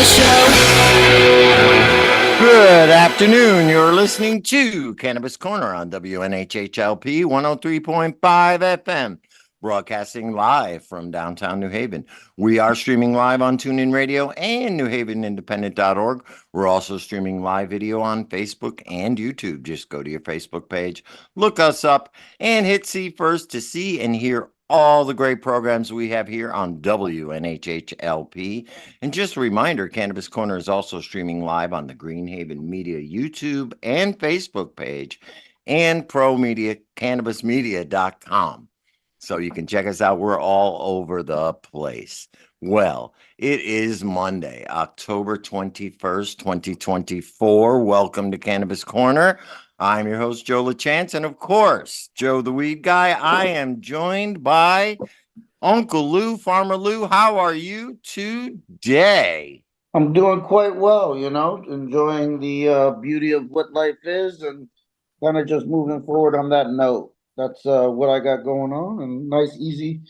the show. Good afternoon. You're listening to Cannabis Corner on WNHHLP 103.5 FM, broadcasting live from downtown New Haven. We are streaming live on TuneIn Radio and NewHavenIndependent.org. We're also streaming live video on Facebook and YouTube. Just go to your Facebook page, look us up, and hit see first to see and hear all the great programs we have here on WNHHLP. And just a reminder, Cannabis Corner is also streaming live on the Greenhaven Media YouTube and Facebook page and Pro Media, CannabisMedia.com. So you can check us out. We're all over the place. Well, it is Monday, October 21st, 2024. Welcome to Cannabis Corner. I'm your host, Joe LaChance, and of course, Joe the Weed Guy. I am joined by Uncle Lou, Farmer Lou. How are you today? I'm doing quite well, enjoying the beauty of what life is and kind of just moving forward on that note. That's what I got going on, and nice, easy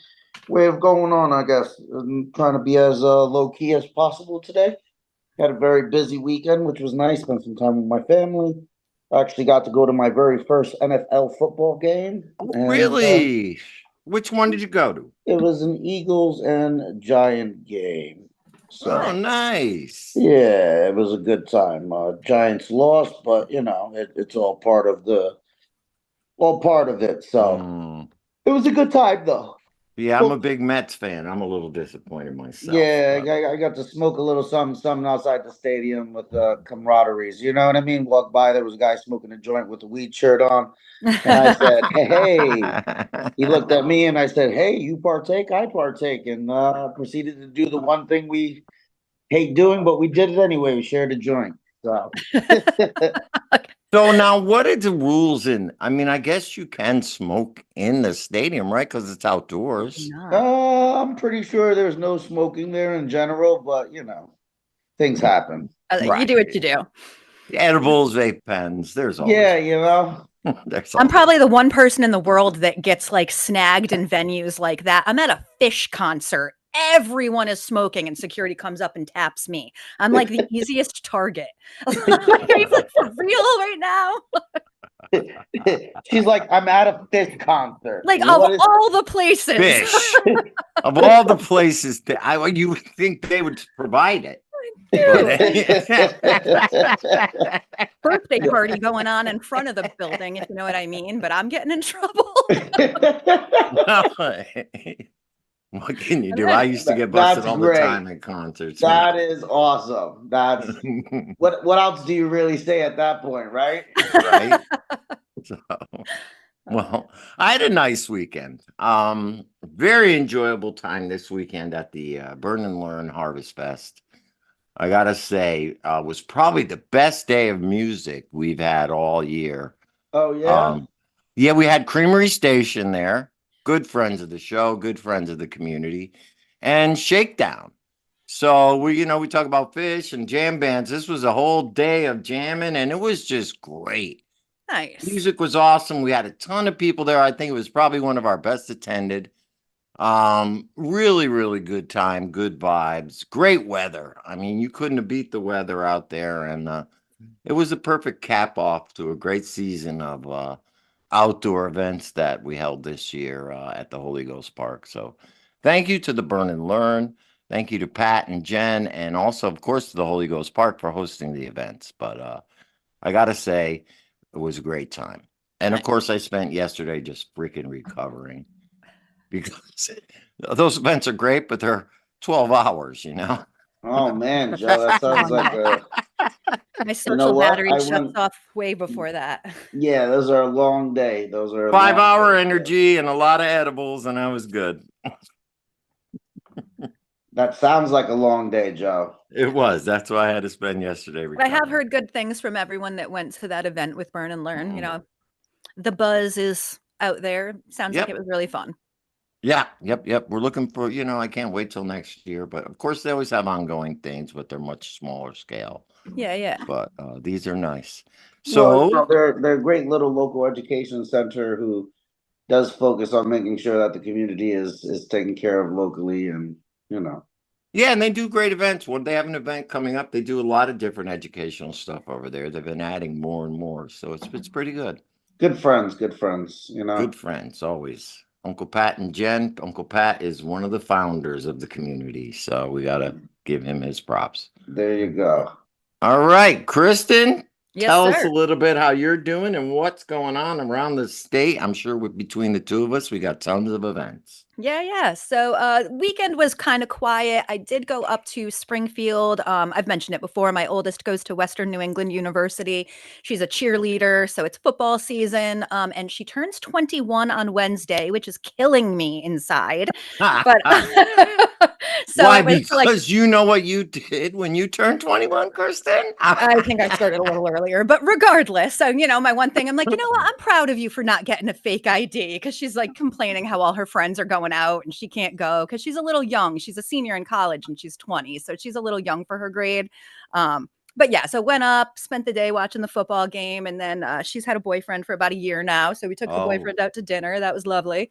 way of going on, I guess. I'm trying to be as low-key as possible today. Had a very busy weekend, which was nice. Spent some time with my family. I actually got to go to my very first NFL football game. Really? Which one did you go to? It was an Eagles and Giant game. So, Oh, nice. yeah, it was a good time. Giants lost, but it's all part of it. So it was a good time, though. Yeah, I'm a big Mets fan. I'm a little disappointed myself. Yeah, I got to smoke a little something outside the stadium with camaraderies. You know what I mean? Walked by, there was a guy smoking a joint with a weed shirt on. And I said, hey. He looked at me and I said, hey, you partake, I partake. And proceeded to do the one thing we hate doing, but we did it anyway. We shared a joint. So. So now, what are the rules I guess you can smoke in the stadium, right? Because it's outdoors. I'm pretty sure there's no smoking there in general, but things happen. You do what you do. Edibles, vape pens. There's always. Yeah, I'm probably the one person in the world that gets like snagged in venues like that. I'm at a Fish concert. Everyone is smoking and security comes up and taps me. I'm like the easiest target. Are you like for real right now? She's like, I'm at a Fish concert. Like, of all the places. Fish. Of all the places, you would think they would provide it. Birthday party going on in front of the building, if you know what I mean, but I'm getting in trouble. What can you do? I used to get busted all the time at concerts. That is awesome. That's what else do you really say at that point, right? Right. So, well, I had a nice weekend. Very enjoyable time this weekend at the Burn and Learn Harvest Fest. I gotta say, was probably the best day of music we've had all year. Oh yeah. Yeah, we had Creamery Station there. Good friends of the show, good friends of the community, and Shakedown. So we talk about Fish and jam bands. This was a whole day of jamming, and it was just great. Nice. Music was awesome. We had a ton of people there. I think it was probably one of our best attended. Really, really good time, good vibes, great weather. I mean, you couldn't have beat the weather out there, and it was a perfect cap off to a great season of outdoor events that we held this year at the Holy Ghost Park. So thank you to the Burn and Learn. Thank you to Pat and Jen, and also, of course, to the Holy Ghost Park for hosting the events. But I got to say, it was a great time. And, of course, I spent yesterday just freaking recovering because those events are great, but they're 12 hours, Oh, man, Joe, that sounds like a... My social battery shuts off way before that. Yeah, those are a long day. Those are 5-hour energy and a lot of edibles, and I was good. That sounds like a long day, Joe. It was. That's what I had to spend yesterday. But I have heard good things from everyone that went to that event with Burn and Learn. The buzz is out there. Sounds like it was really fun. Yeah, yep. We're looking for, I can't wait till next year. But of course, they always have ongoing things, but they're much smaller scale. Yeah. But these are nice. So they're a great little local education center who does focus on making sure that the community is taken care of locally, and Yeah, and they do great events. When they have an event coming up, they do a lot of different educational stuff over there. They've been adding more and more, so it's pretty good. Good friends, good friends. You know. Good friends, always. Uncle Pat and Jen. Uncle Pat is one of the founders of the community, so we gotta give him his props. There you go. All right, Kristen, Yes, tell us sir. a little bit how you're doing and what's going on around the state. I'm sure between the two of us, we got tons of events. Yeah. So weekend was kind of quiet. I did go up to Springfield. I've mentioned it before. My oldest goes to Western New England University. She's a cheerleader, so it's football season. And she turns 21 on Wednesday, which is killing me inside. But so Why? it was Because like you know what you did when you turned 21, Kristen? I think I started a little earlier, but regardless, so my one thing, I'm like, you know what? I'm proud of you for not getting a fake ID because she's like complaining how all her friends are going out and she can't go because she's a little young. She's a senior in college and she's 20, so she's a little young for her grade. But yeah, so went up, spent the day watching the football game, and then she's had a boyfriend for about a year now, so we took the boyfriend out to dinner. That was lovely.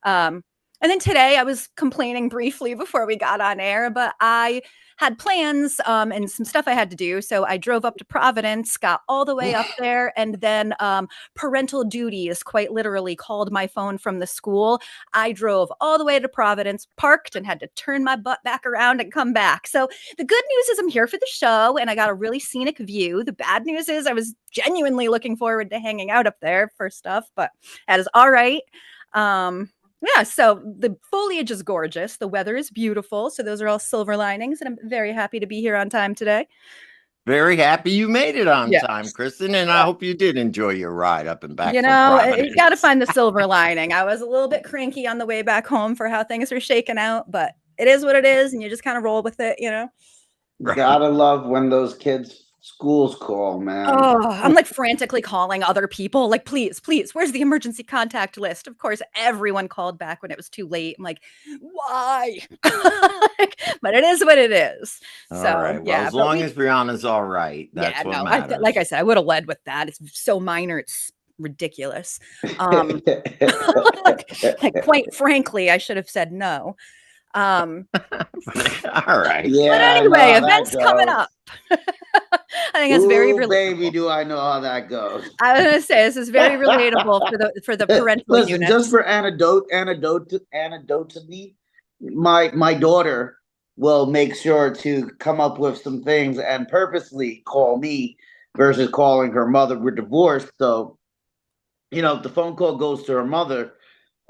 And then today I was complaining briefly before we got on air, but I had plans and some stuff I had to do. So I drove up to Providence, got all the way up there, and then parental duties quite literally called my phone from the school. I drove all the way to Providence, parked, and had to turn my butt back around and come back. So the good news is I'm here for the show and I got a really scenic view. The bad news is I was genuinely looking forward to hanging out up there for stuff, but that is all right. Yeah, so the foliage is gorgeous. The weather is beautiful. So those are all silver linings. And I'm very happy to be here on time today. Very happy you made it on Yes. time, Kristen, and I hope you did enjoy your ride up and back You from know, Providence. you got to find the silver lining. I was a little bit cranky on the way back home for how things were shaking out, but it is what it is. And you just kind of roll with it. Right. Gotta love when those kids' schools call, man. Oh, I'm like frantically calling other people, like, please, where's the emergency contact list? Of course, everyone called back when it was too late. I'm like, why? But it is what it is. All So, right. Well, yeah, as but long as Brianna's all right, that's yeah, what no, matters. like I said, I would have led with that. It's so minor, it's ridiculous. Quite frankly, I should have said no. All right. Yeah. But anyway, no, that events coming goes. up. I think it's very Ooh, relatable. baby, do I know how that goes? I was gonna say this is very relatable for the parental Listen, units. just for anecdotally, my daughter will make sure to come up with some things and purposely call me versus calling her mother. We're divorced, so if the phone call goes to her mother,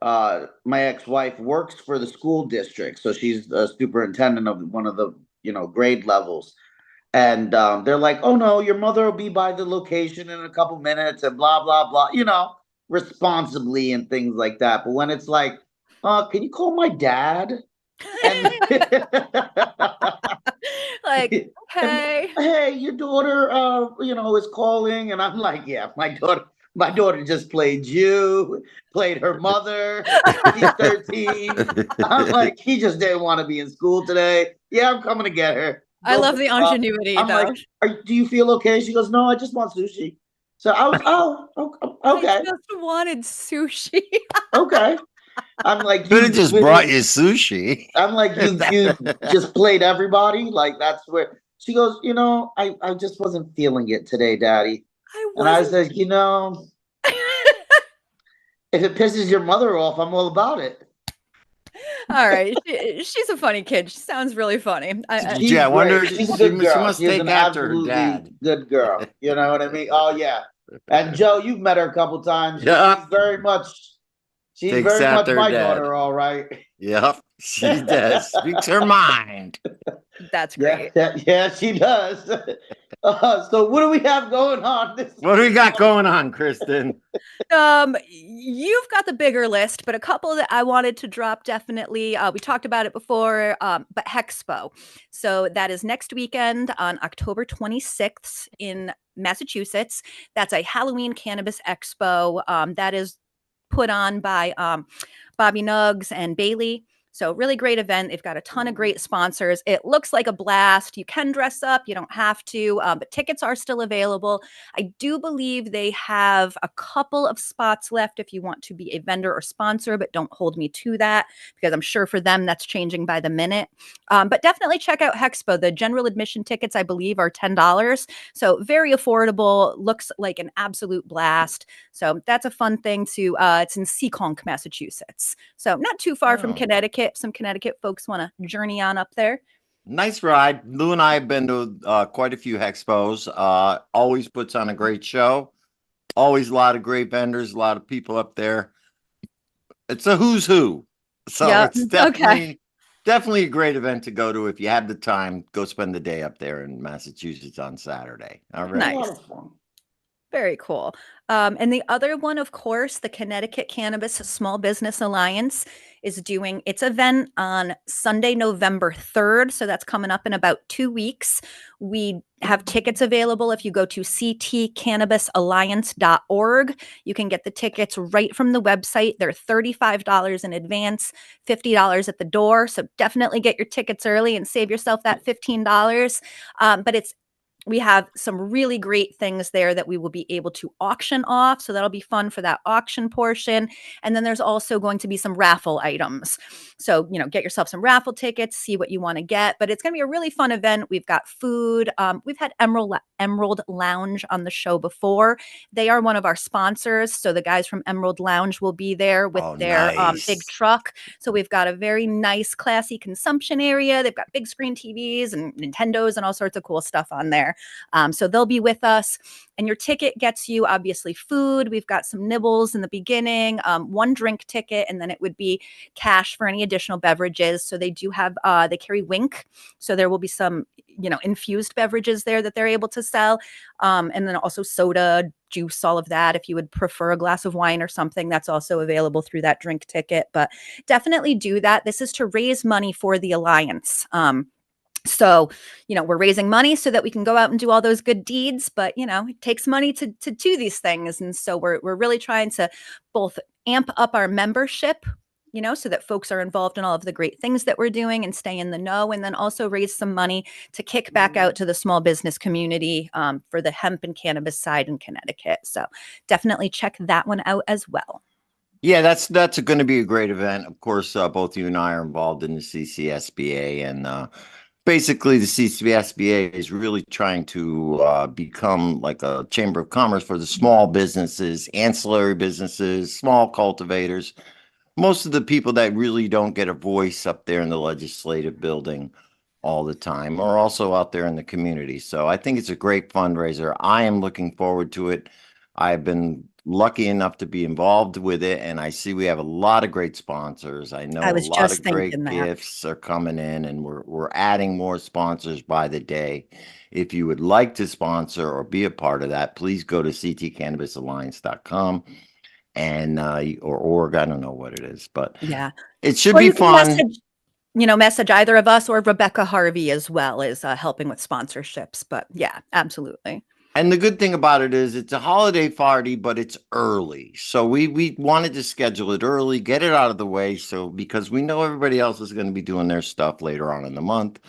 my ex-wife works for the school district, so she's a superintendent of one of the grade levels. And they're like, "Oh no, your mother will be by the location in a couple minutes," and blah blah blah. Responsibly and things like that. But when it's like, "Can you call my dad?" And Like, and, okay. hey, your daughter, is calling, and I'm like, "Yeah, my daughter just played you, played her mother. She's 13." I'm like, "He just didn't want to be in school today. Yeah, I'm coming to get her." I love the ingenuity, I'm though. like, "Do you feel okay?" She goes, "No, I just want sushi." So I was, okay, I just wanted sushi. okay. I'm like, Could have just brought you sushi. I'm like, you just played everybody. Like that's where she goes. I just wasn't feeling it today, Daddy. And I said, if it pisses your mother off, I'm all about it. All right, she's a funny kid. She sounds really funny. She's I wonder. great. She's a She good girl. must She's take an after her absolutely dad. good girl. You know what I mean? Oh yeah. And Joe, you've met her a couple times. Yeah. She's very much Takes after her my dad. daughter, all right. Yep, she does. Speaks her mind. That's great. Yeah, she does. So what do we have going on? What do we got going on, Kristen? You've got the bigger list, but a couple that I wanted to drop definitely. We talked about it before, but Hexpo. So that is next weekend on October 26th in Massachusetts. That's a Halloween cannabis expo. That is put on by Bobby Nuggs and Bailey. So really great event. They've got a ton of great sponsors. It looks like a blast. You can dress up. You don't have to, but tickets are still available. I do believe they have a couple of spots left if you want to be a vendor or sponsor, but don't hold me to that because I'm sure for them that's changing by the minute. But definitely check out Hexpo. The general admission tickets, I believe, are $10. So very affordable. Looks like an absolute blast. So that's a fun thing to, it's in Seekonk, Massachusetts. So not too far from Oh. Connecticut. Some Connecticut folks want to journey on up there. Nice ride. Lou and I have been to quite a few Hexpos. Always puts on a great show. Always a lot of great vendors, a lot of people up there. It's a who's who. So Yep. it's definitely a great event to go to if you have the time. Go spend the day up there in Massachusetts on Saturday. All right. Nice. A lot of fun. Very cool. And the other one, of course, the Connecticut Cannabis Small Business Alliance is doing its event on Sunday, November 3rd. So that's coming up in about 2 weeks. We have tickets available if you go to ctcannabisalliance.org. You can get the tickets right from the website. They're $35 in advance, $50 at the door. So definitely get your tickets early and save yourself that $15. But we have some really great things there that we will be able to auction off. So that'll be fun for that auction portion. And then there's also going to be some raffle items. So, get yourself some raffle tickets, see what you want to get. But it's going to be a really fun event. We've got food. We've had Emerald Lounge on the show before. They are one of our sponsors. So the guys from Emerald Lounge will be there with their big Nice. truck. So we've got a very nice, classy consumption area. They've got big screen TVs and Nintendos and all sorts of cool stuff on there. So they'll be with us, and your ticket gets you obviously food. We've got some nibbles in the beginning, one drink ticket, and then it would be cash for any additional beverages. So they do have, they carry Wink. So there will be some, infused beverages there that they're able to sell. And then also soda, juice, all of that. If you would prefer a glass of wine or something, that's also available through that drink ticket. But definitely do that. This is to raise money for the Alliance. So, we're raising money so that we can go out and do all those good deeds, but it takes money to do these things. And so we're really trying to both amp up our membership, so that folks are involved in all of the great things that we're doing and stay in the know, and then also raise some money to kick back out to the small business community for the hemp and cannabis side in Connecticut. So definitely check that one out as well. Yeah, that's going to be a great event. Of course, both you and I are involved in the CCSBA, and basically the CCSBA is really trying to become like a chamber of commerce for the small businesses, ancillary businesses, small cultivators. Most of the people that really don't get a voice up there in the legislative building all the time are also out there in the community. So I think it's a great fundraiser. I am looking forward to it. I've been lucky enough to be involved with it, and I see we have a lot of great sponsors. I know I a was lot just of great thinking that. gifts are coming in, and we're adding more sponsors by the day. If you would like to sponsor or be a part of that, please go to ctcannabisalliance.com and or org, I don't know what it is, but Yeah. it should Or be you can fun. message either of us, or Rebecca Harvey as well is helping with sponsorships. But yeah, absolutely. And the good thing about it is it's a holiday party, but it's early. So we wanted to schedule it early, get it out of the way. So because we know everybody else is going to be doing their stuff later on in the month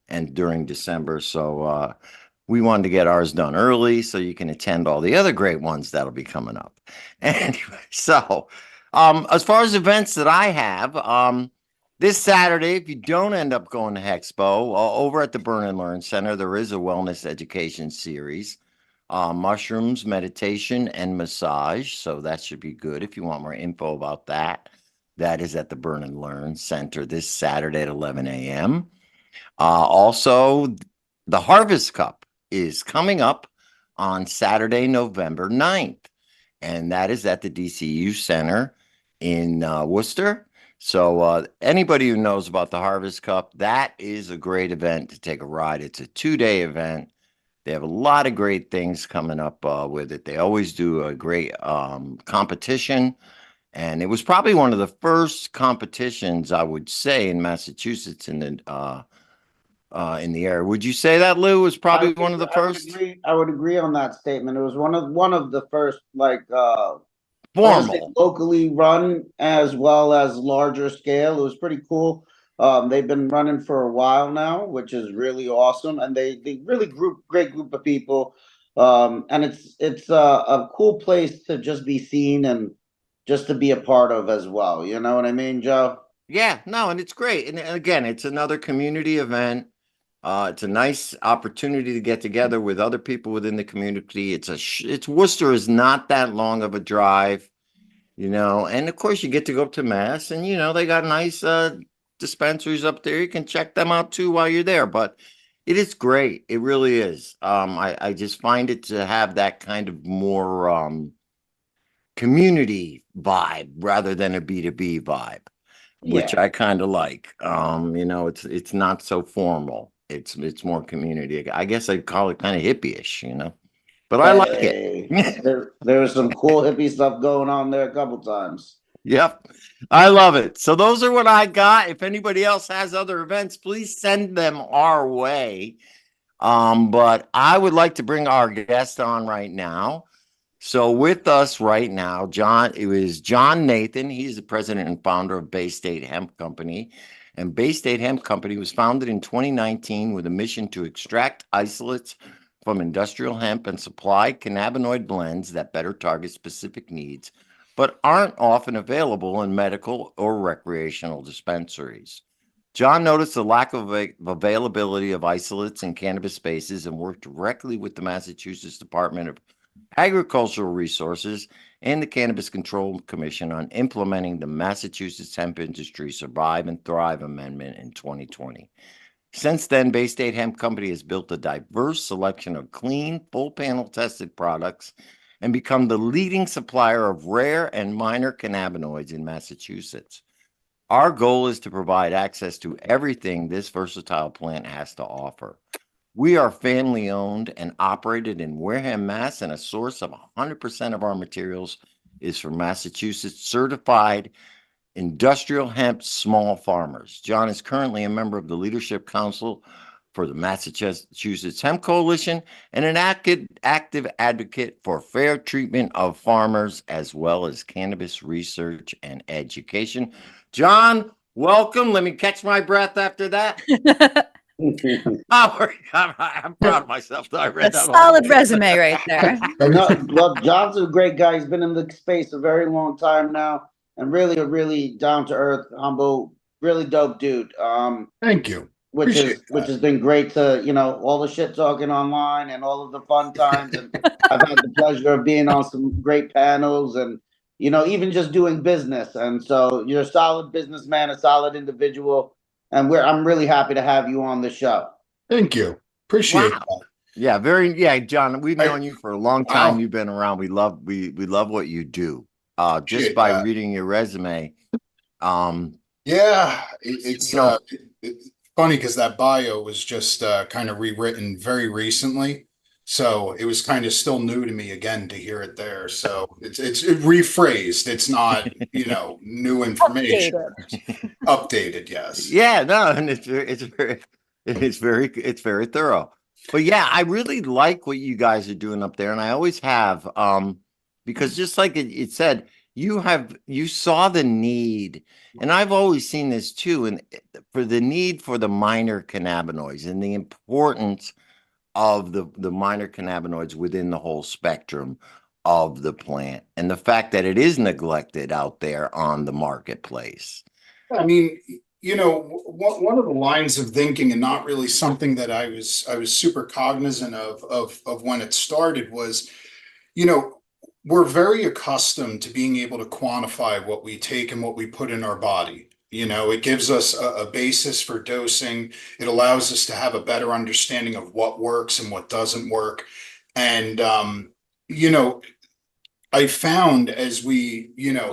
and during December. So we wanted to get ours done early so you can attend all the other great ones that'll be coming up. Anyway, so as far as events that I have, this Saturday, if you don't end up going to Hexpo, over at the Burn and Learn Center, there is a wellness education series. Mushrooms, meditation, and massage. So that should be good if you want more info about that. That is at the Burn and Learn Center this Saturday at 11 a.m. Also, the Harvest Cup is coming up on Saturday, November 9th, and that is at the DCU Center in Worcester. So anybody who knows about the Harvest Cup, that is a great event to take a ride. It's a 2-day event. They have a lot of great things coming up with it. They always do a great competition. And it was probably one of the first competitions, I would say, in Massachusetts in the area. Would you say that, Lou, was probably one of the first? I would agree on that statement. It was one of the first like I said, formal. locally run as well as larger scale. It was pretty cool. They've been running for a while now, which is really awesome, and they really great group of people. And it's a cool place to just be seen and just to be a part of as well. You know what I mean, Joe? Yeah, no, and it's great. And again, it's another community event. It's a nice opportunity to get together with other people within the community. It's Worcester is not that long of a drive, and of course you get to go up to Mass, and they got nice dispensaries up there. You can check them out too while you're there. But it is great. It really is. I just find it to have that kind of more community vibe rather than a B2B vibe, which Yeah. I kind of like. It's not so formal. It's more community. I guess I'd call it kind of hippie-ish. But I like it. Hey, there was some cool hippie stuff going on there a couple times. Yep. I love it. So those are what I got. If anybody else has other events, please send them our way. But I would like to bring our guest on right now. So with us right now, it was John Nathan. He's the president and founder of Bay State Hemp Company. And Bay State Hemp Company was founded in 2019 with a mission to extract isolates from industrial hemp and supply cannabinoid blends that better target specific needs, but aren't often available in medical or recreational dispensaries. John noticed the lack of availability of isolates in cannabis spaces and worked directly with the Massachusetts Department of Agricultural Resources and the Cannabis Control Commission on implementing the Massachusetts Hemp Industry Survive and Thrive Amendment in 2020. Since then, Bay State Hemp Company has built a diverse selection of clean, full panel tested products and become the leading supplier of rare and minor cannabinoids in Massachusetts. Our goal is to provide access to everything this versatile plant has to offer. We are family owned and operated in Wareham, Mass, and a source of 100% of our materials is from Massachusetts certified industrial hemp small farmers. John is currently a member of the Leadership Council for the Massachusetts Hemp Coalition and an active advocate for fair treatment of farmers as well as cannabis research and education. John, welcome. Let me catch my breath after that. I'm proud of myself. I read A that solid resume right there. No, well, John's a great guy. He's been in the space a very long time now, and really a really down to earth, humble, really dope dude. Thank you. Which Appreciate which that. has been great to all the shit talking online and all of the fun times, and I've had the pleasure of being on some great panels and even just doing business. And so you're a solid businessman, a solid individual, and I'm really happy to have you on the show. Thank you. Appreciate Wow. Yeah, John, we've known you for a long time. Wow. You've been around. We love what you do. Just Appreciate by that. reading your resume. Yeah, it's You know- it's funny because that bio was just kind of rewritten very recently, so it was kind of still new to me again to hear it there. So it's rephrased. It's not new information. Updated, yes. Yeah, no, and it's very thorough. But yeah, I really like what you guys are doing up there, and I always have, because just like it said, you saw the need, and I've always seen this too, and for the need for the minor cannabinoids and the importance of the minor cannabinoids within the whole spectrum of the plant, and the fact that it is neglected out there on the marketplace. I mean, one of the lines of thinking, and not really something that I was super cognizant of when it started was, we're very accustomed to being able to quantify what we take and what we put in our body. It gives us a basis for dosing. It allows us to have a better understanding of what works and what doesn't work. And, I found as we,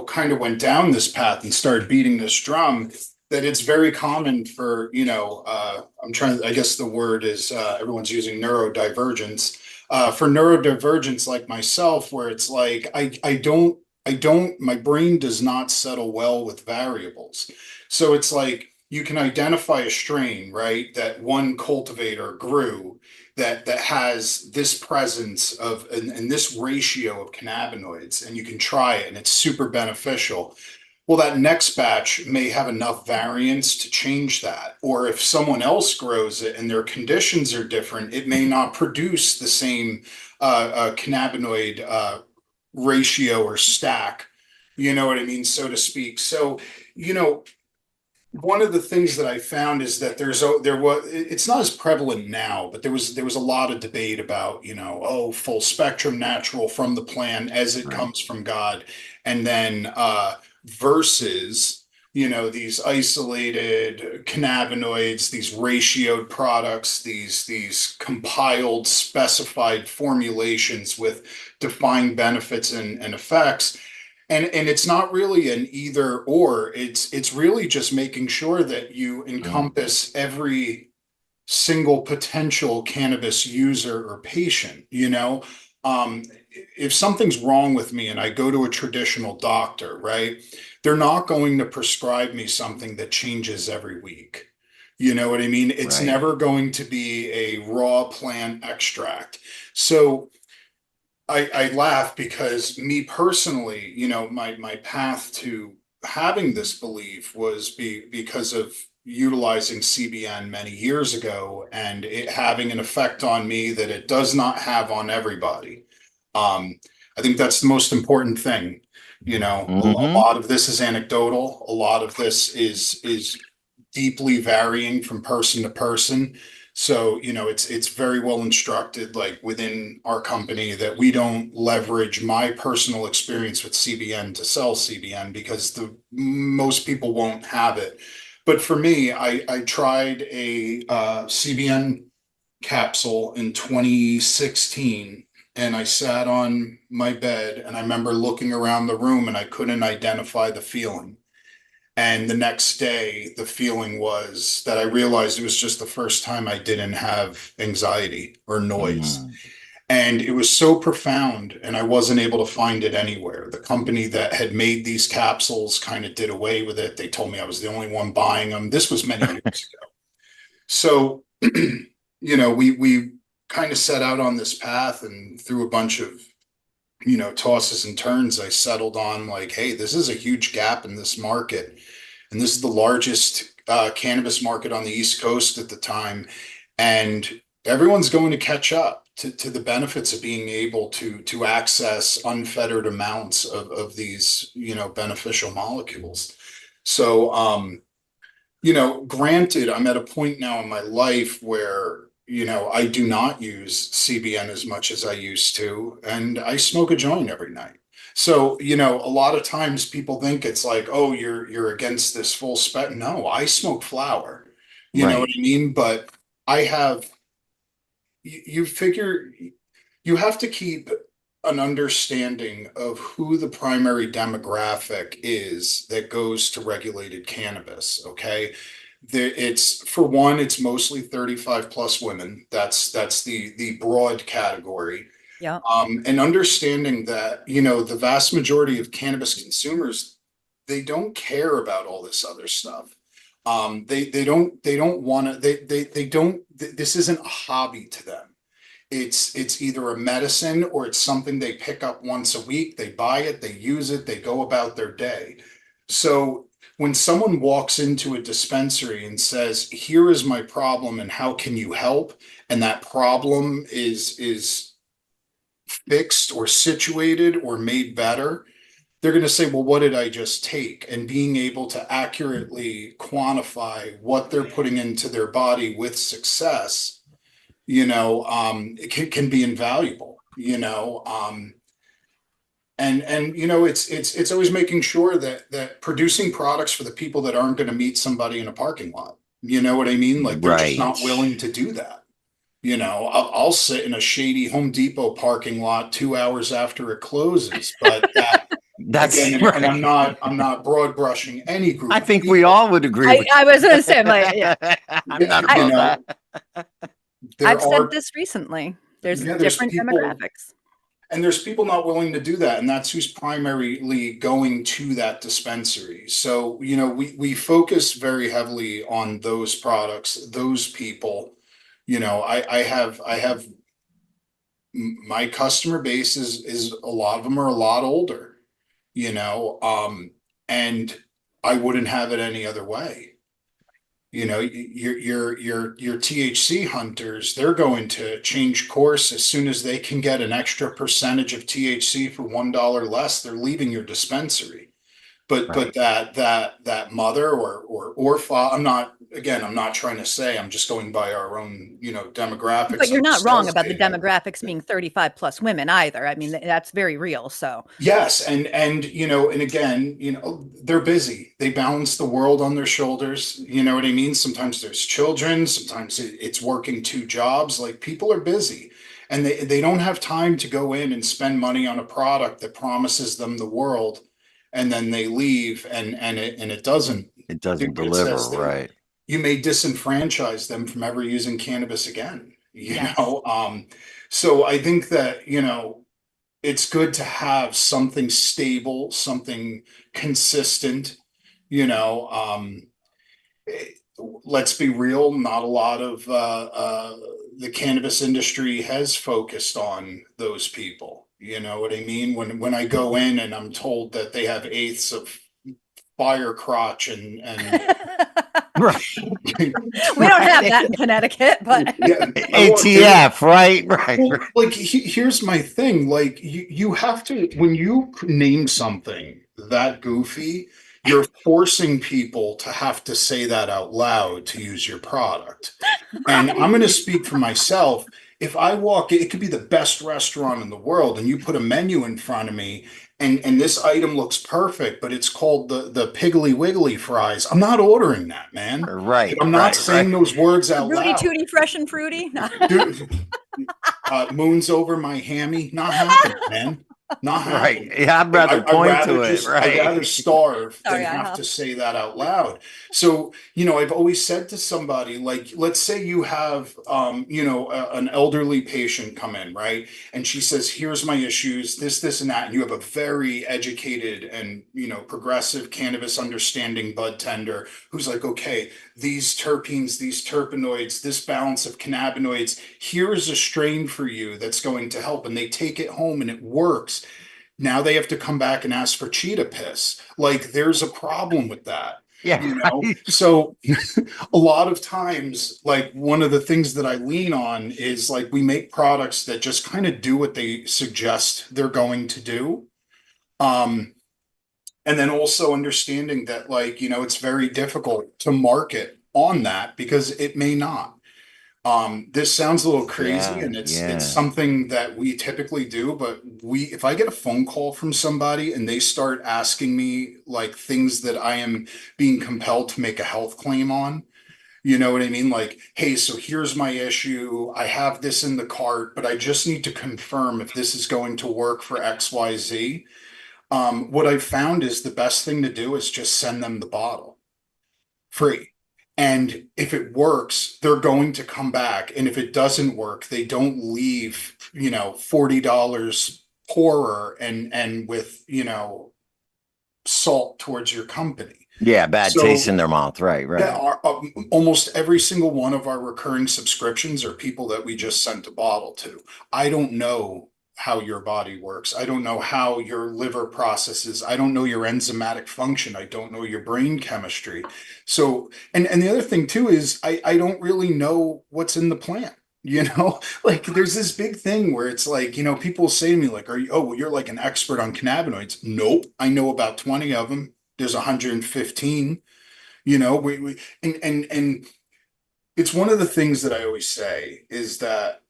kind of went down this path and started beating this drum that it's very common for, I guess the word is, everyone's using neurodivergence, for neurodivergence like myself, where it's like, my brain does not settle well with variables. So it's like, you can identify a strain, right, that one cultivator grew, that has this presence of and this ratio of cannabinoids, and you can try it and it's super beneficial. Well, that next batch may have enough variance to change that. Or if someone else grows it and their conditions are different, it may not produce the same cannabinoid ratio or stack, you know what I mean, so to speak. So, you know, one of the things that I found is that there was it's not as prevalent now, but there was a lot of debate about, you know, oh, full spectrum natural from the plant as it Right. comes from God, and then versus, you know, these isolated cannabinoids, these ratioed products, these compiled specified formulations with defined benefits and effects. And it's not really an either or. It's really just making sure that you Mm. encompass every single potential cannabis user or patient, you know. If something's wrong with me and I go to a traditional doctor, right, they're not going to prescribe me something that changes every week. You know what I mean? It's Right. never going to be a raw plant extract. So I laugh because me personally, you know, my path to having this belief was because of utilizing CBN many years ago and it having an effect on me that it does not have on everybody. I think that's the most important thing. You know, a Hmm. lot of this is anecdotal. A lot of this is deeply varying from person to person. So, you know, it's very well instructed, like within our company, that we don't leverage my personal experience with CBN to sell CBN because the most people won't have it. But for me, I tried a CBN capsule in 2016 and I sat on my bed and I remember looking around the room and I couldn't identify the feeling. And the next day, the feeling was that I realized it was just the first time I didn't have anxiety or noise. Mm. And it was so profound, and I wasn't able to find it anywhere. The company that had made these capsules kind of did away with it. They told me I was the only one buying them. This was many years ago. So, you know, we kind of set out on this path, and through a bunch of, you know, tosses and turns, I settled on like, hey, this is a huge gap in this market, and this is the largest cannabis market on the East Coast at the time, and everyone's going to catch up to the benefits of being able to access unfettered amounts of these, you know, beneficial molecules. So, you know, granted, I'm at a point now in my life where, you know, I do not use CBN as much as I used to, and I smoke a joint every night. So, you know, a lot of times people think it's like, oh, you're against this full spec. No, I smoke flower. You know what Right. I mean? But I have you figure you have to keep an understanding of who the primary demographic is that goes to regulated cannabis. Okay. It's for one, it's mostly 35 plus women. That's the broad category. Yeah. And understanding that, you know, the vast majority of cannabis consumers, they don't care about all this other stuff. They don't want to, they don't, this isn't a hobby to them. It's either a medicine or it's something they pick up once a week. They buy it, they use it, they go about their day. So when someone walks into a dispensary and says, "Here is my problem and how can you help?" and that problem is fixed or situated or made better, they're going to say, "Well, what did I just take?" And being able to accurately quantify what they're putting into their body with success, you know, it can be invaluable, you know. And you know, it's always making sure that producing products for the people that aren't going to meet somebody in a parking lot. You know what I mean? Like they're just Right. not willing to do that. You know, I'll sit in a shady Home Depot parking lot 2 hours after it closes, but that again, That's and right. I'm not broad brushing any I group of think we people. all would agree with I was you. gonna say, I'm like, yeah, I'm Yeah, not I you above that. know, there I've said are this recently. There's yeah, there's different people. demographics. And there's people not willing to do that, and that's who's primarily going to that dispensary. So, you know, we focus very heavily on those products, those people, I have my customer base is a lot of them are a lot older, and I wouldn't have it any other way. Your THC hunters, they're going to change course as soon as they can get an extra percentage of THC for $1 less. They're leaving your dispensary. But Right. that mother or father, I'm not trying to say, I'm just going by our own, But demographics you're and not wrong sales about the data. demographics being 35 plus women either. I mean, that's very real. So Yes, and and again, they're busy. They balance the world on their shoulders. You know what I mean? Sometimes there's children, sometimes it's working two jobs. Like, people are busy, and they don't have time to go in and spend money on a product that promises them the world, and then they leave and it doesn't It do doesn't what it deliver, says. Then right? you may disenfranchise them from ever using cannabis again. yes. So I think that, it's good to have something stable, something consistent, you know. Eh, let's be real, not a lot of the cannabis industry has focused on those people. You know what I mean? When I go in and I'm told that they have eighths of fire crotch and Right. We don't have Right. that in Connecticut, but yeah, I walked in. ATF, right? Right. Well, like, here's my thing. Like, you have to, when you name something that goofy, you're forcing people to have to say that out loud to use your product. And I'm going to speak for myself. If I walk, it could be the best restaurant in the world, and you put a menu in front of me, and this item looks perfect, but it's called the Piggly Wiggly fries. I'm not ordering that, man. Right. I'm not Right. saying Right. those words out Rudy loud. Tooty Fresh and Fruity. No. Dude, moons over my hammy. Not happening, man. Not Right. happening. Yeah, I'd Like, rather point to it. I'd Right. rather starve than Sorry, I have have. to say that out loud. So, I've always said to somebody, like, let's say you have, an elderly patient come in, right? And she says, here's my issues, this, and that. And you have a very educated and, progressive cannabis understanding bud tender who's like, okay, these terpenes, these terpenoids, this balance of cannabinoids, here's a strain for you that's going to help. And they take it home and it works. Now they have to come back and ask for cheetah piss. Like, there's a problem with that. Yeah. Right. So a lot of times, like, one of the things that I lean on is, like, we make products that just kind of do what they suggest they're going to do. Um, and then also understanding that, like, it's very difficult to market on that because it may not. This sounds a little crazy, Yeah. and it's Yeah. something that we typically do, but if I get a phone call from somebody and they start asking me, like, things that I am being compelled to make a health claim on, you know what I mean? Like, hey, so here's my issue. I have this in the cart, but I just need to confirm if this is going to work for XYZ. What I've found is the best thing to do is just send them the bottle free. And if it works, they're going to come back. And if it doesn't work, they don't leave, $40 poorer and with, salt towards your company. Yeah. Bad taste So, in their mouth. Right. yeah, Right. almost every single one of our recurring subscriptions are people that we just sent a bottle to. I don't know how your body works. I don't know how your liver processes. I don't know your enzymatic function. I don't know your brain chemistry. So, and the other thing too is I don't really know what's in the plant. Like, there's this big thing where it's like, people say to me, like, well, you're like an expert on cannabinoids. Nope. I know about 20 of them. There's 115. And it's one of the things that I always say is that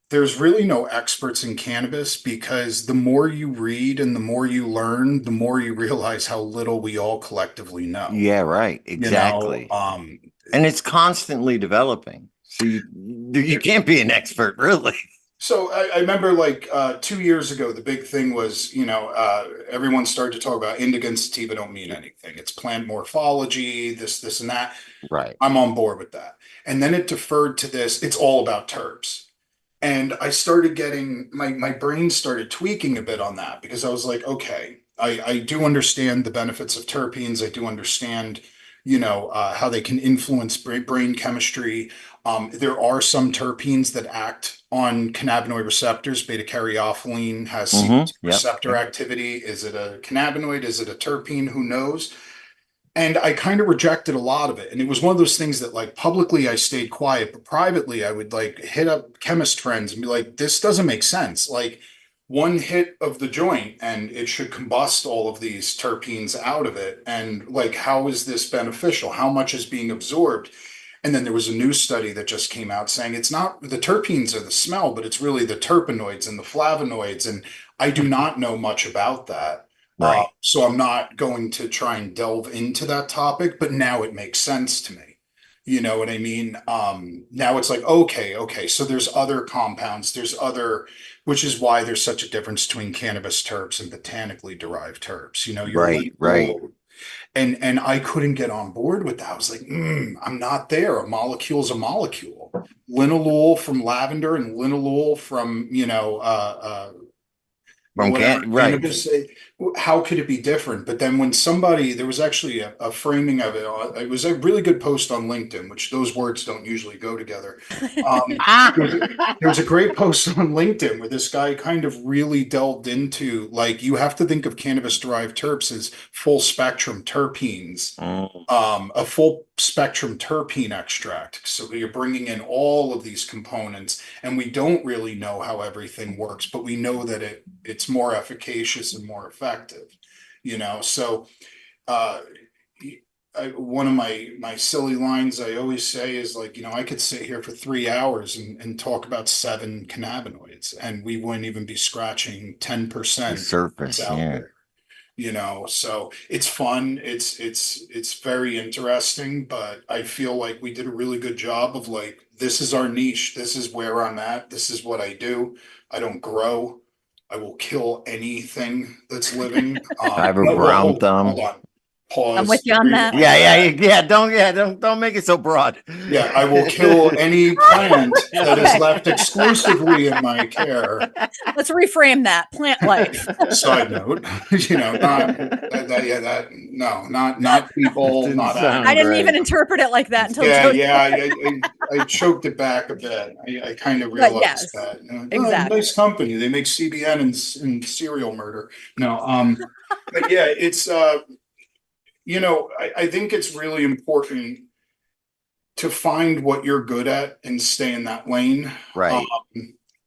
there's really no experts in cannabis, because the more you read and the more you learn, the more you realize how little we all collectively know. Yeah. Right. You know, Exactly. um, And it's constantly developing. So you can't be an expert, really. so I remember, like, 2 years ago, the big thing was, everyone started to talk about indica and sativa don't mean anything. It's plant morphology, this, and that. Right. I'm on board with that. And then it deferred to this, it's all about terps. And I started getting my brain started tweaking a bit on that, because I was like, okay, I do understand the benefits of terpenes. I do understand, how they can influence brain chemistry. There are some terpenes that act on cannabinoid receptors. Beta caryophyllene has CB2 Yep. receptor activity. Is it a cannabinoid? Is it a terpene? Who knows? And I kind of rejected a lot of it. And it was one of those things that, like, publicly I stayed quiet, but privately I would like hit up chemist friends and be like, this doesn't make sense. Like, one hit of the joint and it should combust all of these terpenes out of it. And like, how is this beneficial? How much is being absorbed? And then there was a new study that just came out saying it's not the terpenes or the smell, but it's really the terpenoids and the flavonoids. And I do not know much about that. Right. So I'm not going to try and delve into that topic, but now it makes sense to me. You know what I mean? Now it's like, okay. So there's other compounds, which is why there's such a difference between cannabis terps and botanically derived terps. Your Right. linalool, and I couldn't get on board with that. I was like, I'm not there. A molecule's a molecule. Linalool from lavender and linalool from, From whatever right. cannabis, how could it be different? But then when there was actually a framing of it. It was a really good post on LinkedIn, which those words don't usually go together. There was a great post on LinkedIn where this guy kind of really delved into, like, you have to think of cannabis derived terps as full spectrum terpenes, a full spectrum terpene extract. So you're bringing in all of these components, and we don't really know how everything works, but we know that it's more efficacious and more effective. So uh, one of my silly lines I always say is, like, I could sit here for 3 hours and talk about 7 cannabinoids, and we wouldn't even be scratching 10% The surface. out Yeah. there. So it's fun. It's very interesting, but I feel like we did a really good job of, like, this is our niche. This is where I'm at. This is what I do. I don't grow. I will kill anything that's living. I have a Well, brown hold thumb. on. I'm Pause. with you on that. Yeah. Don't make it so broad. Yeah, I will kill any plant that is Okay. left exclusively in my care. Let's reframe that. Plant life. Side note, not not people, Didn't not sound I didn't right. even interpret it like that until Yeah, Joe. I choked it back a bit. I kind of But realized yes, that. exactly. Nice company. They make CBN and serial murder. No, but yeah, it's I think it's really important to find what you're good at and stay in that lane. Right.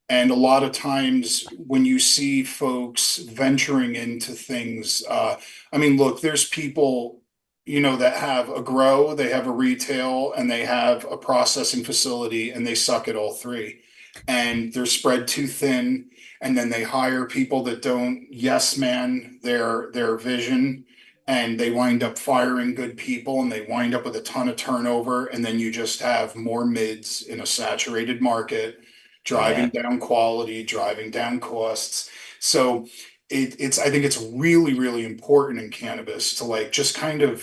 And a lot of times when you see folks venturing into things, I mean, look, there's people, that have a grow, they have a retail, and they have a processing facility, and they suck at all three. And they're spread too thin. And then they hire people that don't yes man their vision, and they wind up firing good people, and they wind up with a ton of turnover. And then you just have more mids in a saturated market, driving down quality, driving down costs. So I think it's really, really important in cannabis to, like, just kind of,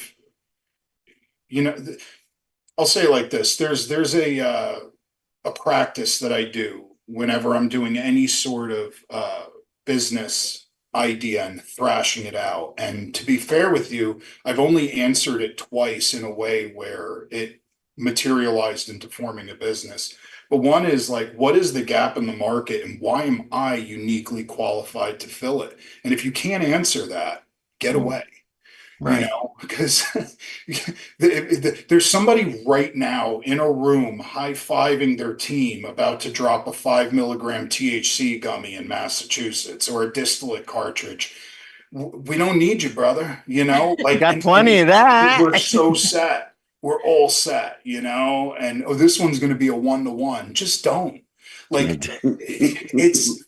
you know, I'll say it like this. There's a practice that I do whenever I'm doing any sort of business idea and thrashing it out. And to be fair with you, I've only answered it twice in a way where it materialized into forming a business. But one is, like, what is the gap in the market and why am I uniquely qualified to fill it? And if you can't answer that, get away. Right. Because there's somebody right now in a room high-fiving their team about to drop a 5 milligram THC gummy in Massachusetts, or a distillate cartridge. We don't need you, brother. Like, Got plenty of that. We're so set. We're all set, and this one's going to be a 1-to-1. Just don't. Like, it's,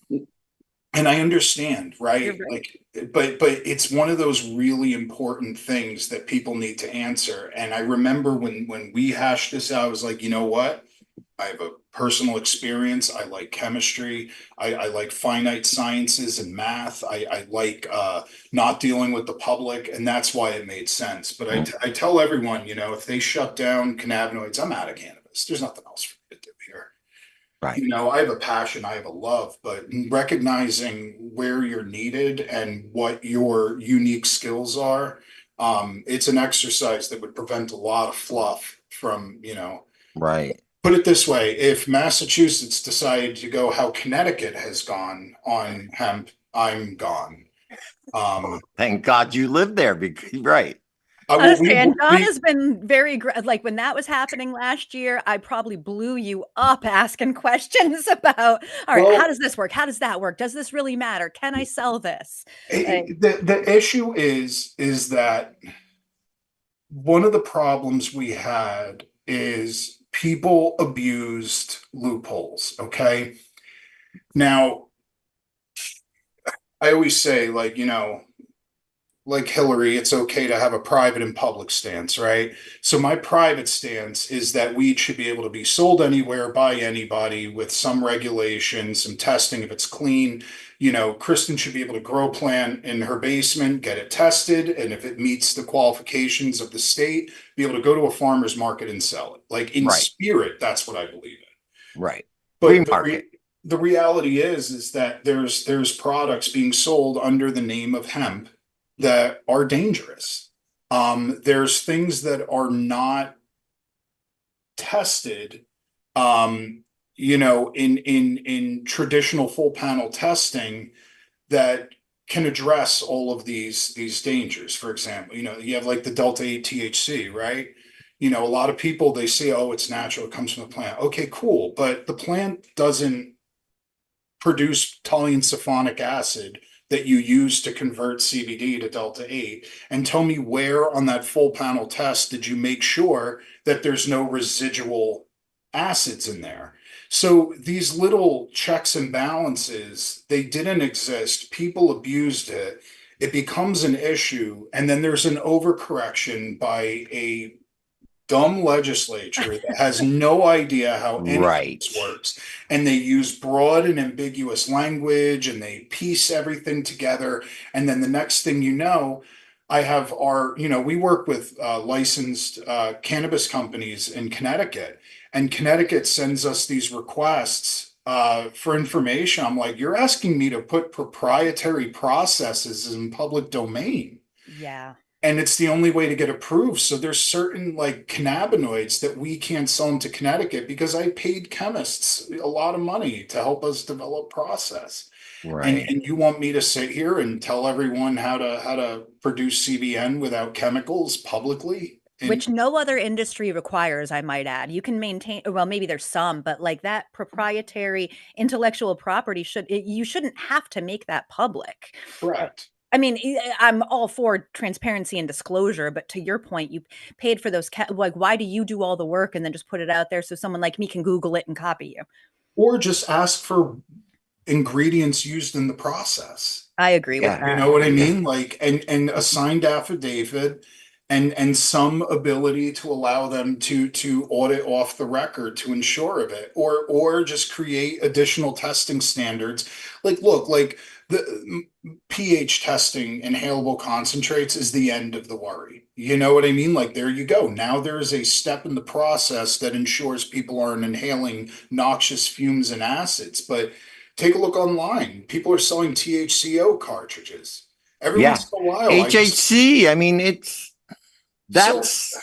and I understand, right? Like, but it's one of those really important things that people need to answer. And I remember when we hashed this out, I was like, you know what? I have a personal experience. I like chemistry. I like finite sciences and math. I like not dealing with the public, and that's why it made sense. But I tell everyone, if they shut down cannabinoids, I'm out of cannabis. There's nothing else for me to do here. Right. I have a passion, I have a love, but recognizing where you're needed and what your unique skills are, It's an exercise that would prevent a lot of fluff from, Right. put it this way, if Massachusetts decided to go how Connecticut has gone on hemp, I'm gone. Thank God you live there because right. I will, Honestly, and John we, has been very like when that was happening last year, I probably blew you up asking questions about, all right, how well, does this work? How does that work? Does this really matter? Can I sell this? Like, the issue is that one of the problems we had is people abused loopholes. Okay. Now, I always say, like, like Hillary, it's okay to have a private and public stance, right? So my private stance is that weed should be able to be sold anywhere by anybody with some regulation, some testing if it's clean. Kristen should be able to grow plant in her basement, get it tested, and if it meets the qualifications of the state, be able to go to a farmer's market and sell it. Like in Right. spirit, that's what I believe in. Right. Free But market. the reality is that there's products being sold under the name of hemp that are dangerous. There's things that are not tested, in traditional full panel testing that can address all of these dangers. For example, you have like the Delta 8 THC, right? A lot of people they say, oh, it's natural, it comes from the plant. Okay, cool, but the plant doesn't produce toluene acid that you use to convert CBD to Delta 8, and tell me where on that full panel test did you make sure that there's no residual acids in there. So these little checks and balances, they didn't exist. People abused it. It becomes an issue, and then there's an overcorrection by a dumb legislature that has no idea how any of Right. this works. And they use broad and ambiguous language and they piece everything together. And then the next thing you know, I have we work with licensed cannabis companies in Connecticut, and Connecticut sends us these requests for information. I'm like, you're asking me to put proprietary processes in public domain, yeah. and it's the only way to get approved. So there's certain like cannabinoids that we can't sell into Connecticut because I paid chemists a lot of money to help us develop process. And Right. and you want me to sit here and tell everyone how to produce CBN without chemicals publicly? And Which no other industry requires, I might add. You can maintain, well, maybe there's some, but like that proprietary intellectual property you shouldn't have to make that public. Uh, correct. I mean, I'm all for transparency and disclosure, but to your point, you paid for those. Like, why do you do all the work and then just put it out there so someone like me can Google it and copy you? Or just ask for ingredients used in the process. I agree with Yeah. You that. know what I Yeah. mean? Like, and a signed affidavit and some ability to allow them to audit off the record to ensure of it, or just create additional testing standards. Like, look, like the pH testing inhalable concentrates is the end of the worry. You know what I mean? Like, there you go. Now there is a step in the process that ensures people aren't inhaling noxious fumes and acids. But take a look online. People are selling THCO cartridges. Every Yeah. once in a while, HHC. I mean, so that's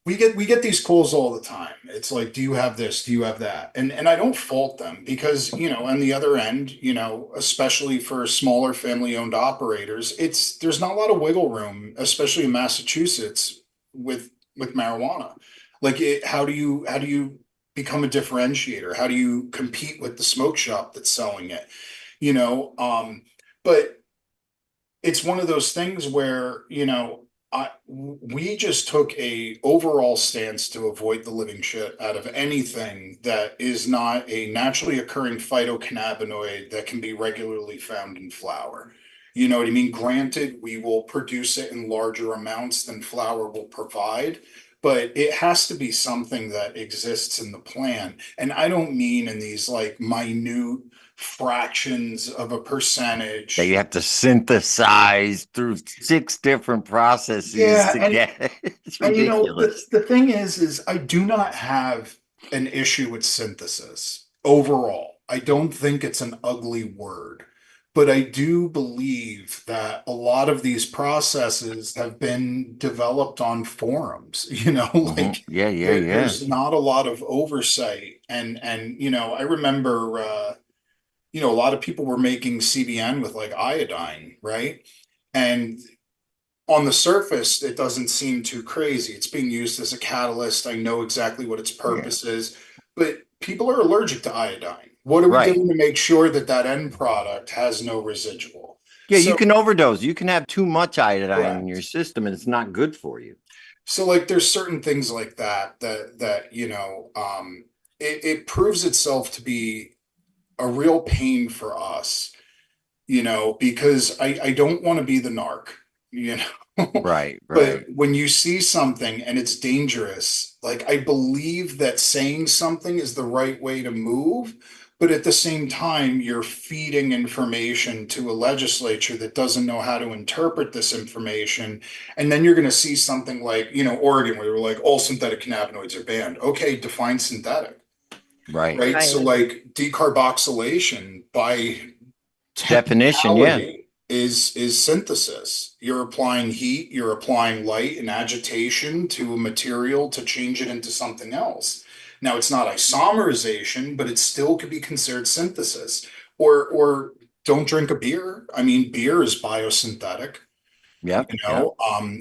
we get these calls all the time. It's like, do you have this? Do you have that? And I don't fault them because, on the other end, especially for smaller family-owned operators, there's not a lot of wiggle room, especially in Massachusetts with marijuana. Like, how do you become a differentiator? How do you compete with the smoke shop that's selling it? But it's one of those things where, we just took a overall stance to avoid the living shit out of anything that is not a naturally occurring phytocannabinoid that can be regularly found in flower. You know what I mean? Granted, we will produce it in larger amounts than flower will provide, but it has to be something that exists in the plant. And I don't mean in these like minute fractions of a that you percentage. have to synthesize through 6 different processes Yeah, to get it. It's the, ridiculous. the thing is I do not have an issue with synthesis overall. I don't think it's an ugly word, but I do believe that a lot of these processes have been developed on forums, like Yeah, yeah, yeah. there's not a lot of oversight. And I remember a lot of people were making CBN with like iodine, right? And on the surface, it doesn't seem too crazy. It's being used as a catalyst. I know exactly what its Yeah. purpose is, but people are allergic to iodine. What are we Right. doing to make sure that that end product has no residual? Yeah, you So, can overdose. You can have too much iodine in your correct. system and it's not good for you. So, like, there's certain things like that it proves itself to be a real pain for us, because I don't want to be the narc, you know. Right, But right. when you see something and it's dangerous, like I believe that saying something is the right way to move, but at the same time, you're feeding information to a legislature that doesn't know how to interpret this information. And then you're going to see something like, Oregon, where they're like, all synthetic cannabinoids are banned. Okay, define synthetic, Right. right? So, Right. like decarboxylation by Definition, yeah. technicality is synthesis. You're applying heat, you're applying light and agitation to a material to change it into something else. Now it's not isomerization, but it still could be considered synthesis. Or don't drink a beer. I mean, beer is biosynthetic. Yep, yep.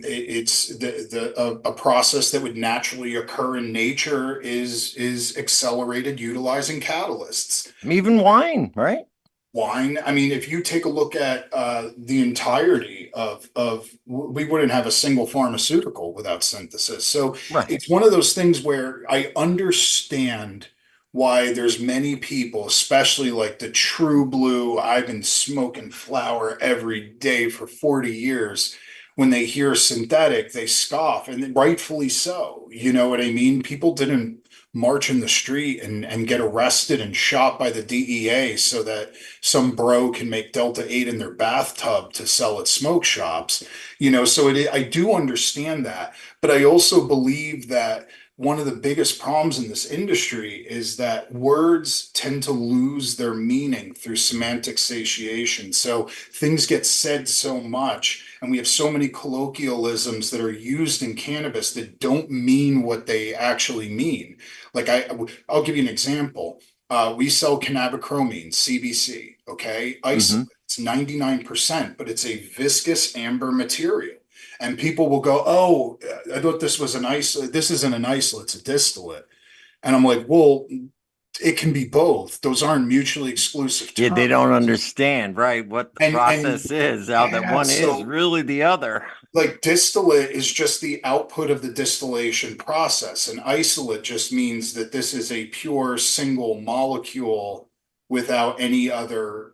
It's a process that would naturally occur in nature is accelerated utilizing catalysts. Even wine, right? Wine. I mean, if you take a look at the entirety we wouldn't have a single pharmaceutical without synthesis. So Right. it's one of those things where I understand why there's many people, especially like the true blue, I've been smoking flower every day for 40 years. When they hear synthetic, they scoff, and rightfully so. You know what I mean? People didn't march in the street and get arrested and shot by the DEA so that some bro can make Delta 8 in their bathtub to sell at smoke shops. So I do understand that, but I also believe that one of the biggest problems in this industry is that words tend to lose their meaning through semantic satiation. So things get said so much, and we have so many colloquialisms that are used in cannabis that don't mean what they actually mean. Like I'll give you an example. We sell cannabichromene, CBC, okay? Hmm. Isolate. It's 99%, but it's a viscous amber material. And people will go, oh, I thought this was an isolate. This isn't an isolate, it's a distillate. And I'm like, well, it can be both. Those aren't mutually exclusive Yeah, they terms. don't understand, right, what the And process is, how that yeah, one is so really the other. like distillate is just the output of the distillation process. And isolate just means that this is a pure single molecule without any other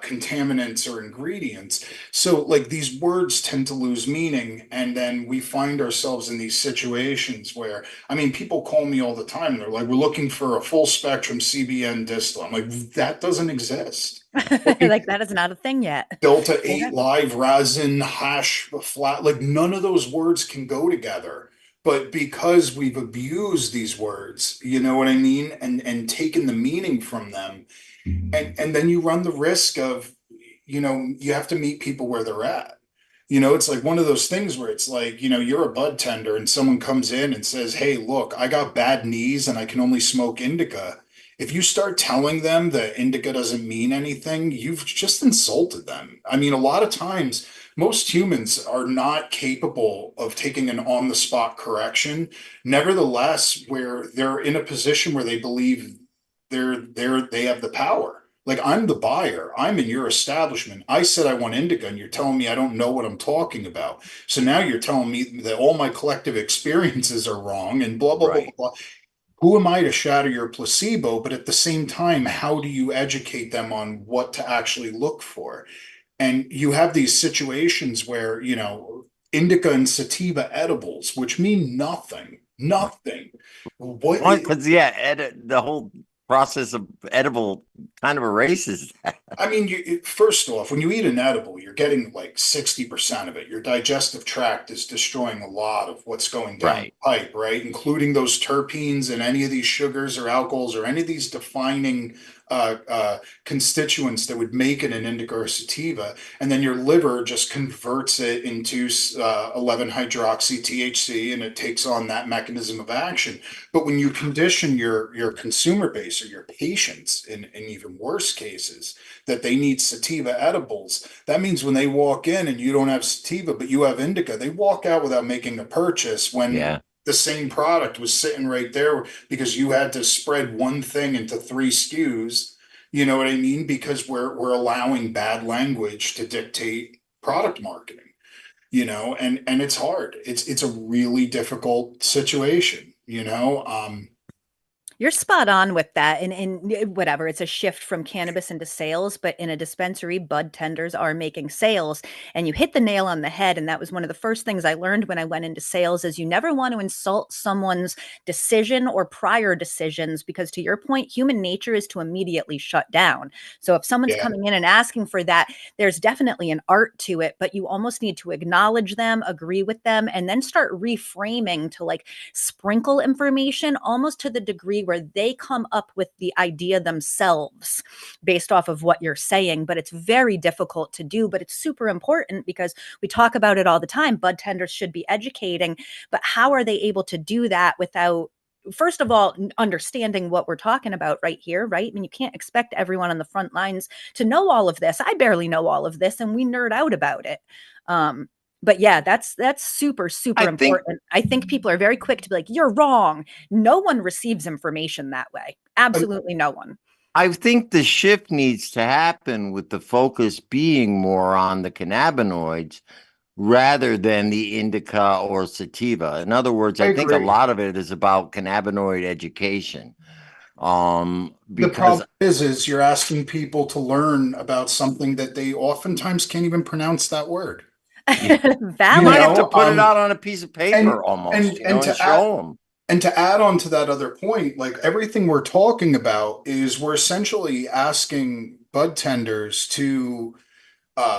contaminants or ingredients. So, like, these words tend to lose meaning. And then we find ourselves in these situations where, I mean, people call me all the time. They're like, we're looking for a full spectrum CBN distillate. I'm like, that doesn't exist. Like that is not a thing yet. Delta We'll 8 have- live resin hash flat, like none of those words can go together. But because we've abused these words, you know what I mean, and taken the meaning from them, and then you run the risk of, you have to meet people where they're at. It's like one of those things where it's like, you're a bud tender and someone comes in and says, hey, look, I got bad knees and I can only smoke indica. If you start telling them that indica doesn't mean anything, you've just insulted them. I mean, a lot of times, most humans are not capable of taking an on the spot correction. Nevertheless, where they're in a position where they believe they have the power. Like, I'm the buyer. I'm in your establishment. I said I want indica, and you're telling me I don't know what I'm talking about. So now you're telling me that all my collective experiences are wrong and blah blah blah Right. blah. Who am I to shatter your placebo? But at the same time, how do you educate them on what to actually look for? And you have these situations where, indica and sativa edibles, which mean nothing, nothing. What? Because, yeah, the whole process of edible kind of erases that. I mean, first off, when you eat an edible, you're getting like 60% of it. Your digestive tract is destroying a lot of what's going down the Right. pipe, right? Including those terpenes and any of these sugars or alcohols or any of these defining constituents that would make it an indica or sativa. And then your liver just converts it into 11-hydroxy THC, and it takes on that mechanism of action. But when you condition your consumer base or your patients in even worse cases, that they need sativa edibles. That means when they walk in and you don't have sativa, but you have indica, they walk out without making a purchase when Yeah. the same product was sitting right there because you had to spread one thing into 3 SKUs. You know what I mean? Because we're allowing bad language to dictate product marketing, and it's hard. It's a really difficult situation, You're spot on with that. And whatever, it's a shift from cannabis into sales, but in a dispensary, bud tenders are making sales. And you hit the nail on the head. And that was one of the first things I learned when I went into sales is you never want to insult someone's decision or prior decisions, because to your point, human nature is to immediately shut down. So if someone's Yeah. coming in and asking for that, there's definitely an art to it, but you almost need to acknowledge them, agree with them, and then start reframing to like sprinkle information almost to the degree where they come up with the idea themselves based off of what you're saying. But it's very difficult to do, but it's super important because we talk about it all the time. Bud tenders should be educating, but how are they able to do that without, first of all, understanding what we're talking about right here, right? I mean, you can't expect everyone on the front lines to know all of this. I barely know all of this, and we nerd out about it. But yeah, that's super, super I think important. I think people are very quick to be like, you're wrong. No one receives information that way. Absolutely no one. I think the shift needs to happen with the focus being more on the cannabinoids rather than the indica or sativa. In other words, I I think a agree. lot of it is about cannabinoid education. The Because problem is you're asking people to learn about something that they oftentimes can't even pronounce that word. you, you You might Valid. have to know, put it out on a piece of paper and almost, and and and to add show them. and to add on to that other point, like everything we're talking about is we're essentially asking bud tenders to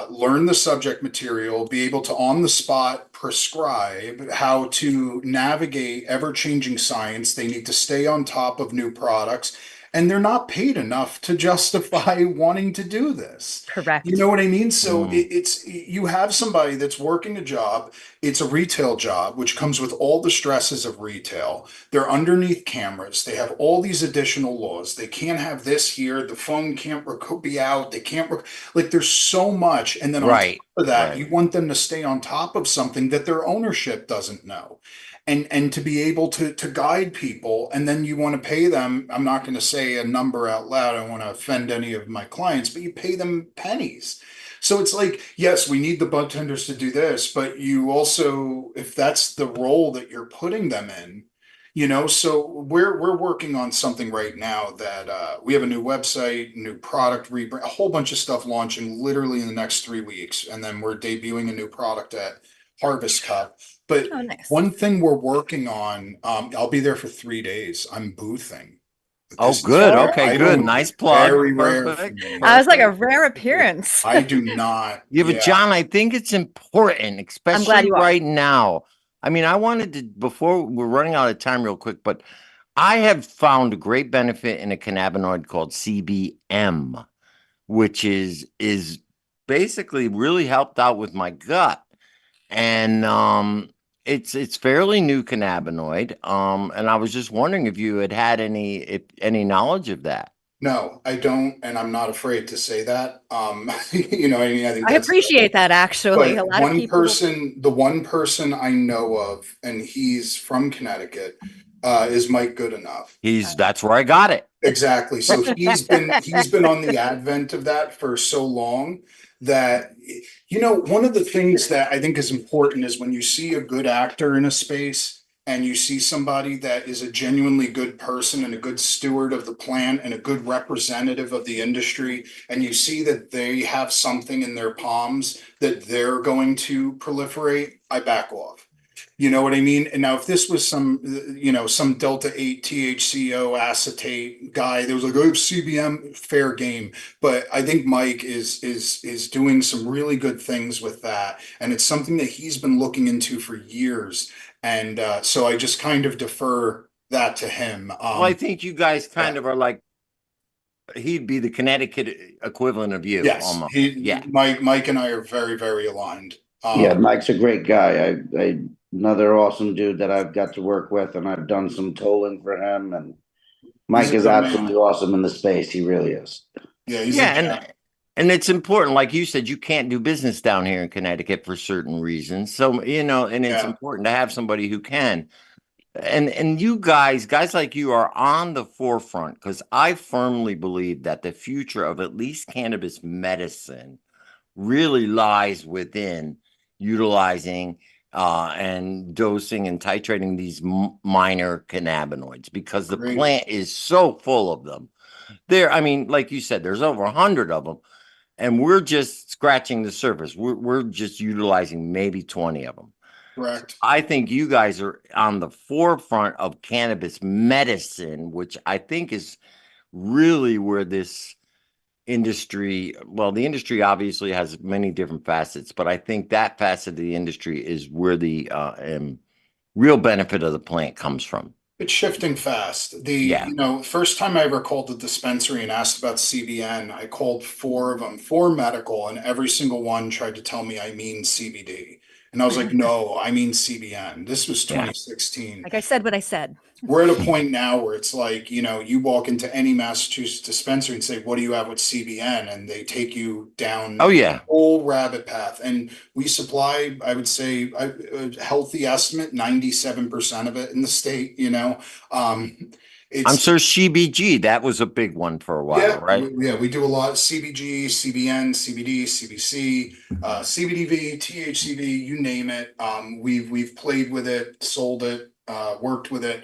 learn the subject material, be able to on the spot prescribe how to navigate ever changing science. They need to stay on top of new products, and they're not paid enough to justify wanting to do this. You Correct. know what I mean? So Mm, it's you have somebody that's working a job. It's a retail job, which comes with all the stresses of retail. They're underneath cameras. They have all these additional laws. They can't have this here. The phone can't be out. They can't like there's so much. And then on top right, of that, right. you want them to stay on top of something that their ownership doesn't know. And to be able to guide people, and then you want to pay them. I'm not going to say a number out loud. I don't want to offend any of my clients, but you pay them pennies. So it's like, yes, we need the bud tenders to do this, but you also, if that's the role that you're putting them in, so we're working on something right now that we have a new website, new product rebrand, a whole bunch of stuff launching literally in the next 3 weeks, and then we're debuting a new product at Harvest Cup. But Oh, nice. one thing we're working on, I'll be there for 3 days. I'm boothing. Oh, This is good. Oh, rare. Okay, I good. don't, Nice plug. very rare for Perfect. me. I was like a Perfect. rare appearance. I do not. Yeah, but Yeah. John, I think it's important, I'm glad especially you are. right now. I mean, I wanted to, before we're running out of time real quick, but I have found a great benefit in a cannabinoid called CBM, which is basically really helped out with my gut. And it's fairly new cannabinoid. And I was just wondering if you had any knowledge of that. No, I don't, and I'm not afraid to say that. I mean, I think I that's, appreciate that actually. A but lot of people the one person I know of, and he's from Connecticut, is Mike Goodenough. That's where I got it. Exactly. So he's been on the advent of that for so long that one of the things that I think is important is when you see a good actor in a space and you see somebody that is a genuinely good person and a good steward of the plant and a good representative of the industry, and you see that they have something in their palms that they're going to proliferate, I back off. You know what I mean? And now if this was some, some Delta 8 THCO acetate guy that was like, oh, CBM, fair game. But I think Mike is doing some really good things with that. And it's something that he's been looking into for years. And so I just kind of defer that to him. Well, I think you guys Yeah. kind of are like, he'd be the Connecticut equivalent of you Yes, almost. Yeah. Mike and I are very, very aligned. Yeah, Mike's a great guy. I another awesome dude that I've got to work with, and I've done some tolling for him. And He's Mike a is good man. absolutely awesome in the space. He really is. Yeah, he's a Yeah, gem. and it's important, like you said, you can't do business down here in Connecticut for certain reasons. So, and it's Yeah, important to have somebody who can. And you guys like you are on the forefront because I firmly believe that the future of at least cannabis medicine really lies within utilizing and dosing and titrating these minor cannabinoids because the great. plant is so full of them. I mean, like you said, there's over 100 of them, and we're just scratching the surface. We're just utilizing maybe 20 of them. Correct. I think you guys are on the forefront of cannabis medicine, which I think is really where this industry, well, the industry obviously has many different facets, but I think that facet of the industry is where the real benefit of the plant comes from. It's shifting fast. Yeah. First time I ever called the dispensary and asked about CBN, I called four of them, four medical, and every single one tried to tell me I mean CBD. And I was like, no, I mean CBN. This was Yeah. 2016. Like I said what I said. We're at a point now where it's like, you walk into any Massachusetts dispensary and say, what do you have with CBN? And they take you down Oh, a yeah. whole rabbit path. And we supply, I would say, a healthy estimate, 97% of it in the state. I'm It's, sure CBG, that was a big one for a while, yeah, right? we do a lot of CBG, CBN, CBD, CBC, CBDV, THCV, you name it. We've played with it, sold it, worked with it.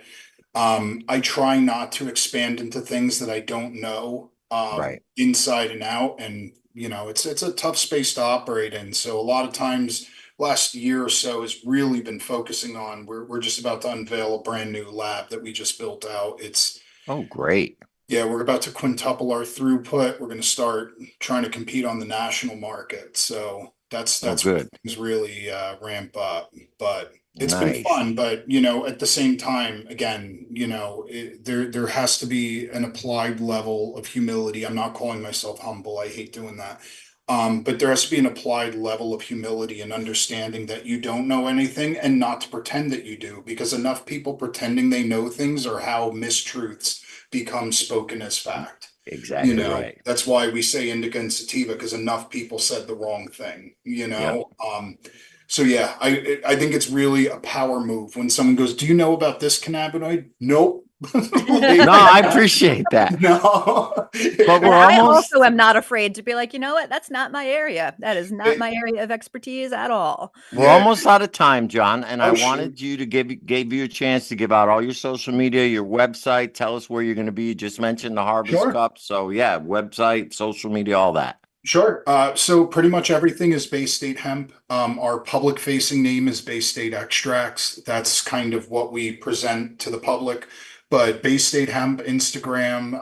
I try not to expand into things that I don't know Right. inside and out, and it's a tough space to operate in. So a lot of times, last year or so has really been focusing on. We're just about to unveil a brand new lab that we just built out. Oh, great. Yeah, we're about to quintuple our throughput. We're going to start trying to compete on the national market. So Oh, that's when good. things really ramp up. But it's been Nice. fun. But at the same time, again, there has to be an applied level of humility. I'm not calling myself humble. I hate doing that. But there has to be an applied level of humility and understanding that you don't know anything and not to pretend that you do, because enough people pretending they know things are how mistruths become spoken as fact. Exactly right. That's why we say indica and sativa, because enough people said the wrong thing, Yep. So yeah, I think it's really a power move when someone goes, do you know about this cannabinoid? Nope. No, I appreciate that. No. But we're I almost also am not afraid to be like, you know what? That's not my area. That is not my area of expertise at all. we're Yeah. almost out of time, John, and I Oh, shoot. wanted you to gave you a chance to give out all your social media, your website, tell us where you're going to be. You just mentioned the Harvest Sure. Cup. So yeah, website, social media, all that. Sure. So pretty much everything is Bay State Hemp. Our public facing name is Bay State Extracts. That's kind of what we present to the public. But Bay State Hemp, Instagram,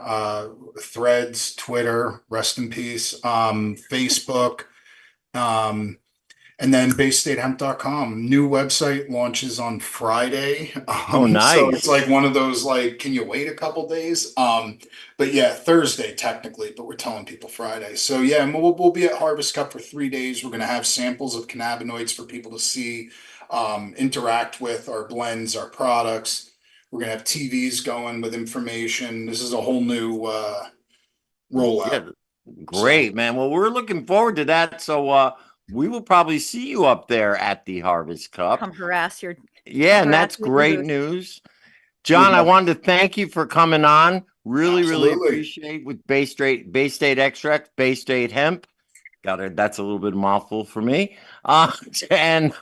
Threads, Twitter, rest in peace, Facebook, um, and then baystatehemp.com. New website launches on Friday. Oh, So it's nice. like one of those, like, can you wait a couple days? But yeah, Thursday technically, but we're telling people Friday. So yeah, and we'll be at Harvest Cup for 3 days. We're gonna have samples of cannabinoids for people to see, interact with our blends, our products. We're gonna have TVs going with information. This is a whole new rollout. Yeah, So great, man. Well, we're looking forward to that. So we will probably see you up there at the Harvest Cup. Come harass your Yeah, and that's harass me at the great booth. news. John, I wanted to thank you for coming on. Really absolutely. appreciate with Bay State Extract, Bay State Hemp. Got it. That's a little bit of a mouthful for me. And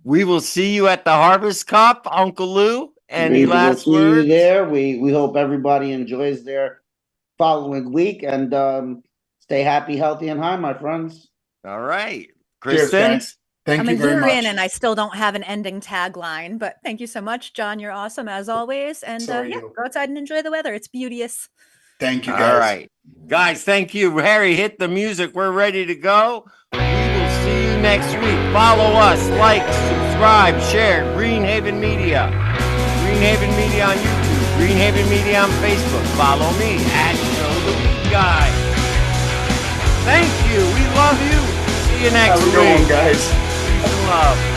we will see you at the Harvest Cup, Uncle Lou. Any We will last see you words? there. We hope everybody enjoys their following week, and stay happy, healthy, and high, my friends. All right. Cheers, Kristen, guys. Thank I'm you a very year much. in and I still don't have an ending tagline, but thank you so much, John. You're awesome as always. And So are yeah, you. go outside and enjoy the weather. It's beauteous. Thank you, All guys. right. Guys, thank you. Harry, hit the music. We're ready to go. We will see you next week. Follow us, like, subscribe, share. Greenhaven Media. Greenhaven Media on YouTube. Greenhaven Media on Facebook. Follow me at Show the Weed Guy. Thank you. We love you. See you next Have a good one, week. guys. Peace and love.